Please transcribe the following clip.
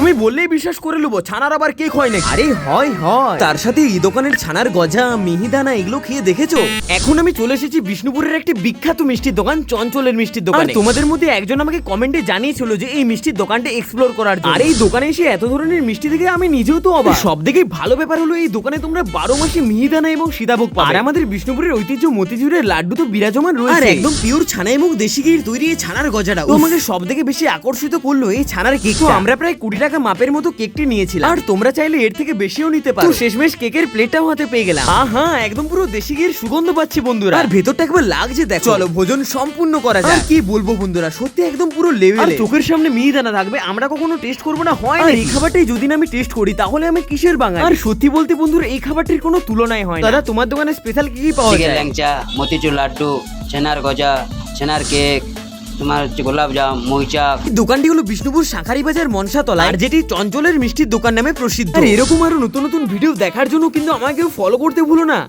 তুমি বললেই বিশ্বাস করে নেবো, ছানার আবার কেক হয় নাকি? আরে হয় হয়, তার সাথে এই দোকানের ছানার গজা, মিহিদানা এগুলো খেয়ে দেখেছো? এখন আমি চলে এসেছি বিষ্ণুপুরের একটি বিখ্যাত মিষ্টির দোকান, চঞ্চলের মিষ্টির দোকান। তোমাদের মধ্যে একজন আমাকে কমেন্টে জানিয়েছিল যে এই মিষ্টির দোকানটা এক্সপ্লোর করার জন্য। আর এই দোকানে এসে এত ধরনের মিষ্টি দেখে আমি নিজেও তো অবাক। সব থেকে ভালো ব্যাপার হলো এই দোকানে তোমরা 12 মাসে মিহিদানা এবং সীতাভোগ পাবে। আর আমাদের বিষ্ণুপুরের ঐতিহ্য মতিচুরের লাড্ডু তো বিরাজমান রয়েছে, আর একদম পিওর ছানা এবং দেশি ঘির তৈরি এই ছানার গজাটা তো আমাকে সব থেকে বেশি আকর্ষিত করলো এই ছানার কেক। তো আমরা প্রায় 20 টাকা মাপের মতো কেকটি নিয়েছিলাম, আর তোমরা চাইলে এর থেকে বেশিও নিতে পারো। তো শেষমেশ কেকের প্লেটটাও হাতে পেয়ে গেলাম। হ্যাঁ, একদম পুরো দেশি ঘির সুগন্ধ পাচ্ছি বন্ধুরা, আর ভেতরটা একবার লাগছে দেখো। চলো ভোজন সম্পূর্ণ করা যায়। কি বলবো বন্ধুরা, সত্যি একদম পুরো লেভেল। আর চোখের সামনে মিহিদানা থাকবে, আমরা কখনো টেস্ট করবো না হয় না? এই খাবারটাই যদি না আমি টেস্ট করি তাহলে আমি কিসের বাঙালি? আর সত্যি বলতে বন্ধুরা এই খাবারটির কোনো তুলনাই হয় না। দাদা তোমার দোকানে স্পেশাল কি কি পাওয়া যায়? ল্যাংচা, মতিচুর লাড্ডু, ছানার গজা, ছানার কেক, তোমার হচ্ছে গোলাপ জাম, মইচা। দোকানটি হলো বিষ্ণুপুর শাঁখারি বাজার মনসাতলা, আর যেটি চঞ্চলের মিষ্টির দোকান নামে প্রসিদ্ধ। আর এরকম আরো নতুন নতুন ভিডিও দেখার জন্য কিন্তু আমাকে ফলো করতে ভুলো না।